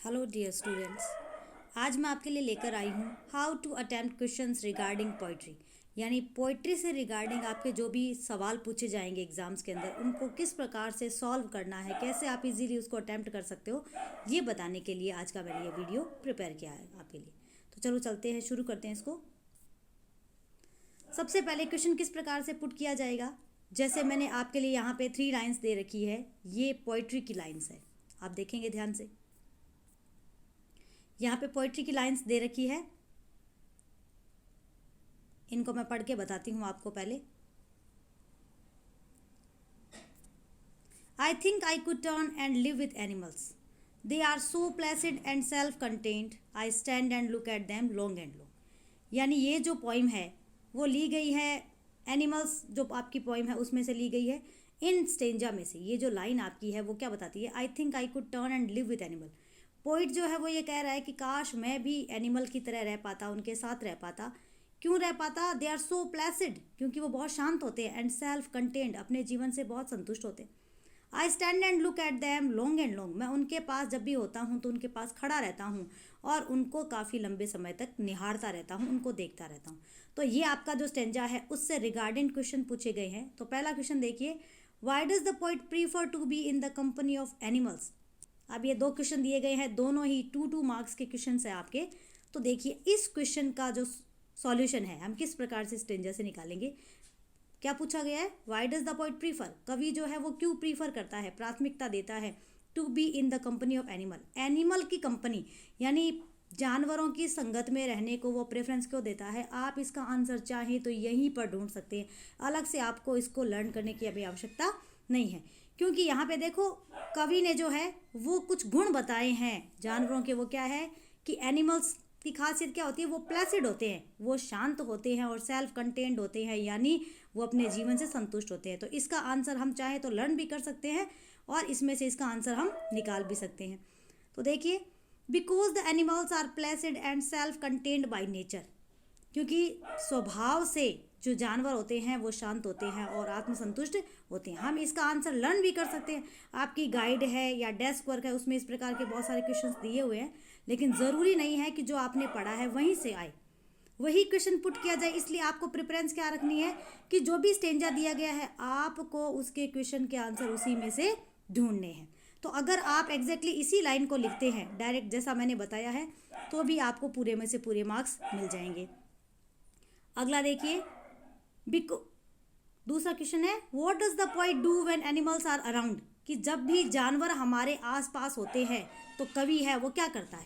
Hello dear students, आज मैं आपके लिए लेकर आई हूँ how to attempt questions regarding poetry. यानी पोइट्री से रिगार्डिंग आपके जो भी सवाल पूछे जाएंगे एग्जाम्स के अंदर, उनको किस प्रकार से सॉल्व करना है, कैसे आप इजीली उसको अटेम्प्ट कर सकते हो, ये बताने के लिए आज का मैंने ये वीडियो प्रिपेयर किया है आपके लिए। तो चलो चलते हैं, शुरू करते हैं इसको। सबसे पहले क्वेश्चन किस प्रकार से पुट किया जाएगा, जैसे मैंने आपके लिए यहाँ पे 3 लाइन्स दे रखी है। ये पोइट्री की लाइन्स है, आप देखेंगे ध्यान से। यहाँ पे पोइट्री की लाइंस दे रखी है, इनको मैं पढ़ के बताती हूँ आपको पहले। I think I could turn and live with animals, they are so placid and self contained, I stand and look at them long and long. यानी ये जो पोइम है वो ली गई है एनिमल्स, जो आपकी पोइम है उसमें से ली गई है, इन स्टेंजा में से। ये जो लाइन आपकी है वो क्या बताती है? आई think I could turn and live with animal. Poet जो है वो ये कह रहा है कि काश मैं भी एनिमल की तरह रह पाता, उनके साथ रह पाता। क्यों रह पाता? दे आर सो प्लेसिड, क्योंकि वो बहुत शांत होते हैं, एंड सेल्फ कंटेन्ड, अपने जीवन से बहुत संतुष्ट होते हैं। आई stand and look at them long and long, मैं उनके पास जब भी होता हूँ तो उनके पास खड़ा रहता हूँ और उनको काफ़ी लंबे समय तक निहारता रहता हूँ, उनको देखता रहता हूँ। तो ये आपका जो स्टेंजा है उससे रिगार्डिंग क्वेश्चन पूछे गए हैं। तो पहला क्वेश्चन देखिए, why does the poet prefer to be in the company of animals. अब ये 2 क्वेश्चन दिए गए हैं, दोनों ही 2 मार्क्स के क्वेश्चन है आपके। तो देखिए इस क्वेश्चन का जो सॉल्यूशन है हम किस प्रकार से स्टेंजा से निकालेंगे। क्या पूछा गया है? Why does the poet prefer, कवि जो है वो क्यों प्रीफर करता है, प्राथमिकता देता है to be in the company of animal, animal की कंपनी यानी जानवरों की संगत में रहने को वो प्रेफरेंस क्यों देता है। आप इसका आंसर चाहें तो यहीं पर ढूंढ सकते हैं, अलग से आपको इसको लर्न करने की अभी आवश्यकता नहीं है, क्योंकि यहाँ पे देखो कवि ने जो है वो कुछ गुण बताए हैं जानवरों के। वो क्या है कि एनिमल्स की खासियत क्या होती है? वो प्लेसिड होते हैं, वो शांत होते हैं और सेल्फ कंटेन्ड होते हैं, यानी वो अपने जीवन से संतुष्ट होते हैं। तो इसका आंसर हम चाहे तो लर्न भी कर सकते हैं और इसमें से इसका आंसर हम निकाल भी सकते हैं। तो देखिए, because the animals are placid and self contained by nature, क्योंकि स्वभाव से जो जानवर होते हैं वो शांत होते हैं और आत्मसंतुष्ट होते हैं। हम इसका आंसर लर्न भी कर सकते हैं। आपकी गाइड है या डेस्क वर्क है उसमें इस प्रकार के बहुत सारे क्वेश्चंस दिए हुए हैं, लेकिन ज़रूरी नहीं है कि जो आपने पढ़ा है वहीं से आए, वही क्वेश्चन पुट किया जाए। इसलिए आपको प्रेफरेंस क्या रखनी है कि जो भी स्टेंजा दिया गया है आपको उसके क्वेश्चन के आंसर उसी में से ढूंढने हैं। तो अगर आप एग्जैक्टली इसी लाइन को लिखते हैं डायरेक्ट जैसा मैंने बताया है तो भी आपको पूरे में से पूरे मार्क्स मिल जाएंगे। अगला देखिए, दूसरा क्वेश्चन है, what does the poet do when animals are around, कि जब भी जानवर हमारे आसपास होते हैं तो कवि है वो क्या करता है।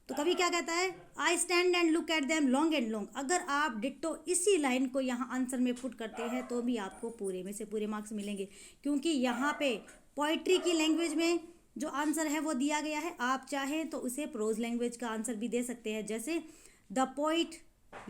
तो कवि क्या कहता है? आई stand and look at them long and long. अगर आप डिट्टो इसी लाइन को यहाँ आंसर में पुट करते हैं तो भी आपको पूरे में से पूरे मार्क्स मिलेंगे, क्योंकि यहाँ पे पोइट्री की लैंग्वेज में जो आंसर है वो दिया गया है। आप चाहें तो उसे प्रोज लैंग्वेज का आंसर भी दे सकते हैं, जैसे द पोइट,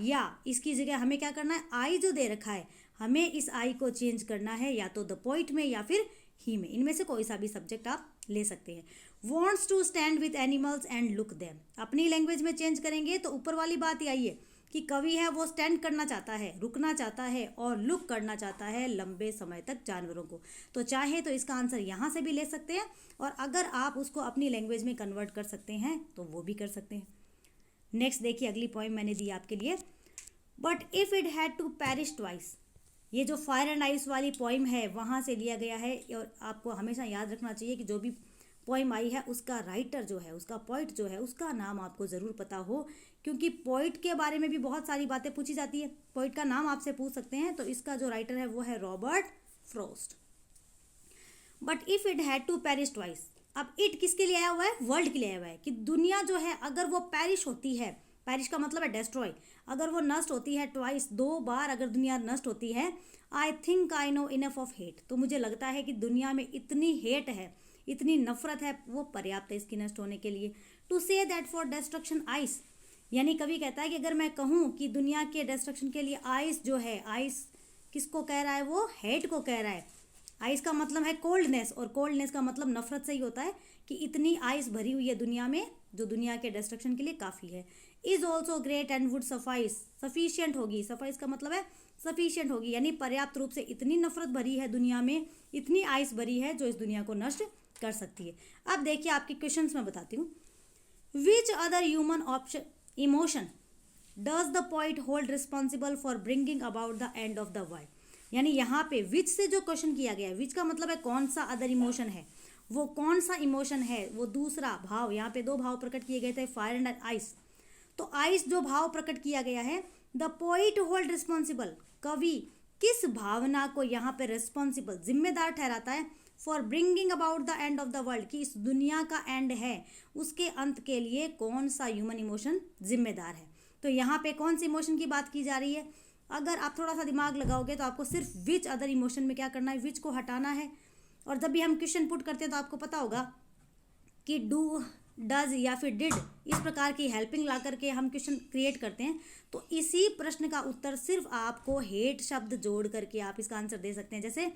या इसकी जगह हमें क्या करना है, आई जो दे रखा है हमें इस आई को चेंज करना है या तो द पोइट में या फिर ही में, इनमें से कोई सा भी सब्जेक्ट आप ले सकते हैं। Wants to stand with animals and look them, अपनी लैंग्वेज में चेंज करेंगे तो ऊपर वाली बात ही आई है कि कवि है वो स्टैंड करना चाहता है, रुकना चाहता है और लुक करना चाहता है लंबे समय तक जानवरों को। तो चाहे तो इसका आंसर यहाँ से भी ले सकते हैं और अगर आप उसको अपनी लैंग्वेज में कन्वर्ट कर सकते हैं तो वो भी कर सकते हैं। नेक्स्ट देखिए, अगली पॉइंट मैंने दी आपके लिए, but if it had to perish twice. ये जो फायर एंड आइस वाली पोइम है वहाँ से लिया गया है और आपको हमेशा याद रखना चाहिए कि जो भी पोइम आई है उसका राइटर जो है, उसका पोइट जो है, उसका नाम आपको ज़रूर पता हो, क्योंकि पोइट के बारे में भी बहुत सारी बातें पूछी जाती है। पोइट का नाम आपसे पूछ सकते हैं, तो इसका जो राइटर है वो है Robert Frost. But if it had to perish twice, अब इट किसके लिए आया हुआ है? वर्ल्ड के लिए आया हुआ है कि दुनिया जो है अगर वो पैरिश होती है, पैरिश का मतलब है डेस्ट्रॉय, अगर वो नष्ट होती है ट्वाइस, 2 बार अगर दुनिया नष्ट होती है, आई think I know enough of hate, तो मुझे लगता है कि दुनिया में इतनी हेट है, इतनी नफरत है, वो पर्याप्त है इसकी नष्ट होने के लिए। To say that for destruction ice, यानी कवि कहता है कि अगर मैं कहूँ कि दुनिया के डिस्ट्रक्शन के लिए आइस जो है, आइस किसको कह रहा है? वो हेट को कह रहा है। आइस का मतलब है कोल्डनेस, और कोल्डनेस का मतलब नफरत से ही होता है कि इतनी आइस भरी हुई है दुनिया में जो दुनिया के डिस्ट्रक्शन के लिए काफ़ी है। Is also great and would suffice, sufficient होगी, सफाइस का मतलब है सफिशियंट होगी, यानी पर्याप्त रूप से इतनी नफरत भरी है दुनिया में, इतनी आइस भरी है जो इस दुनिया को नष्ट कर सकती है। अब देखिए आपके क्वेश्चंस मैं बताती हूँ। Which other human option emotion does the poet hold responsible for bringing about the end of the world. यानी यहाँ पे विच से जो क्वेश्चन किया गया है, विच का मतलब है कौन सा अदर इमोशन है, वो कौन सा इमोशन है, वो दूसरा भाव। यहाँ पे दो भाव प्रकट किए गए थे, फायर एंड आइस। तो आइस जो भाव प्रकट किया गया है, द पोइट होल्ड रिस्पॉन्सिबल, कवि किस भावना को यहाँ पे रिस्पॉन्सिबल, जिम्मेदार ठहराता है, for bringing about the end of the world, कि इस दुनिया का एंड है, उसके अंत के लिए कौन सा ह्यूमन इमोशन जिम्मेदार है। तो यहाँ पे कौन सी इमोशन की बात की जा रही है? अगर आप थोड़ा सा दिमाग लगाओगे तो आपको सिर्फ विच अदर इमोशन में क्या करना है, विच को हटाना है। और जब भी हम क्वेश्चन पुट करते हैं तो आपको पता होगा कि डू, डज या फिर डिड, इस प्रकार की हेल्पिंग ला करके हम क्वेश्चन क्रिएट करते हैं। तो इसी प्रश्न का उत्तर सिर्फ आपको हेट शब्द जोड़ करके आप इसका आंसर दे सकते हैं। जैसे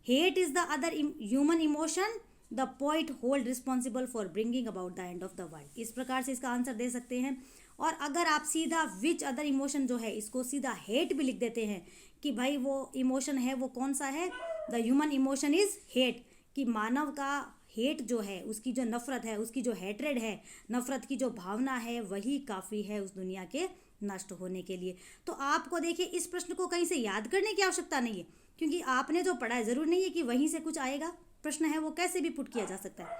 hate is the other human emotion the poet hold responsible for bringing about the end of the world, इस प्रकार से इसका आंसर दे सकते हैं। और अगर आप सीधा विच अदर इमोशन जो है इसको सीधा हेट भी लिख देते हैं कि भाई वो इमोशन है वो कौन सा है, the human emotion is hate, कि मानव का हेट जो है, उसकी जो नफरत है, उसकी जो हेट्रेड है, नफरत की जो भावना है, वही काफ़ी है उस दुनिया के नष्ट होने के लिए। तो आपको देखिए इस प्रश्न को कहीं से याद करने की आवश्यकता नहीं है, क्योंकि आपने जो पढ़ा है ज़रूर नहीं है कि वहीं से कुछ आएगा। प्रश्न है वो कैसे भी पुट किया जा सकता है।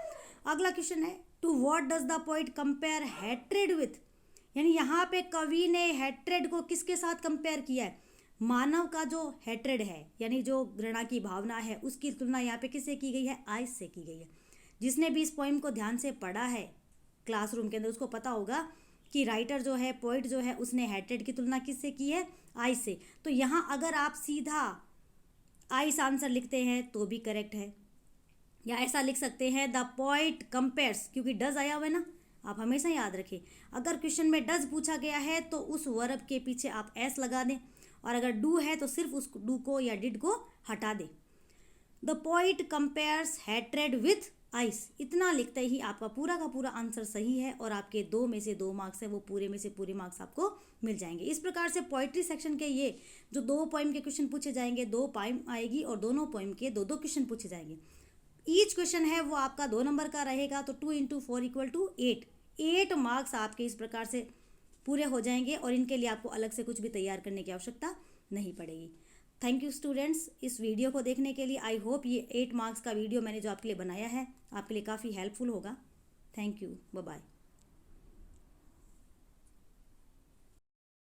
अगला क्वेश्चन है, to what does the poet compare hatred with, यानी यहाँ पे कवि ने हैट्रेड को किसके साथ कंपेयर किया है? मानव का जो हैट्रेड है, यानी जो घृणा की भावना है, उसकी तुलना यहाँ पे किससे की गई है? आइस से की गई है। जिसने भी इस पोइम को ध्यान से पढ़ा है क्लासरूम के अंदर, उसको पता होगा कि राइटर जो है, पोइट जो है, उसने हैट्रेड की तुलना किससे की है? आइस से। तो यहाँ अगर आप सीधा आइस आंसर लिखते हैं तो भी करेक्ट है, या ऐसा लिख सकते हैं द पोइट कंपेयर्स, क्योंकि डज आया हुआ है ना, आप हमेशा याद रखें। अगर क्वेश्चन में डज पूछा गया है तो उस वर्ब के पीछे आप एस लगा दें, और अगर डू है तो सिर्फ उस डू को या डिड को हटा दें। The poet compares hatred with ice, इतना लिखते ही आपका पूरा का पूरा आंसर सही है, और आपके 2 में से 2 मार्क्स है वो पूरे में से पूरे मार्क्स आपको मिल जाएंगे। इस प्रकार से पोइट्री सेक्शन के ये जो 2 पोइम के क्वेश्चन पूछे जाएंगे, 2 पोइम आएगी और दोनों पोइम के 2-2 क्वेश्चन पूछे जाएंगे। ईच क्वेश्चन है वो आपका 2 नंबर का रहेगा, तो 2 × 4 = 8। 8 मार्क्स आपके इस प्रकार से पूरे हो जाएंगे, और इनके लिए आपको अलग से कुछ भी तैयार करने की आवश्यकता नहीं पड़ेगी। थैंक यू स्टूडेंट्स इस वीडियो को देखने के लिए। आई होप ये 8 मार्क्स का वीडियो मैंने जो आपके लिए बनाया है आपके लिए काफ़ी हेल्पफुल होगा। Thank you, bye bye.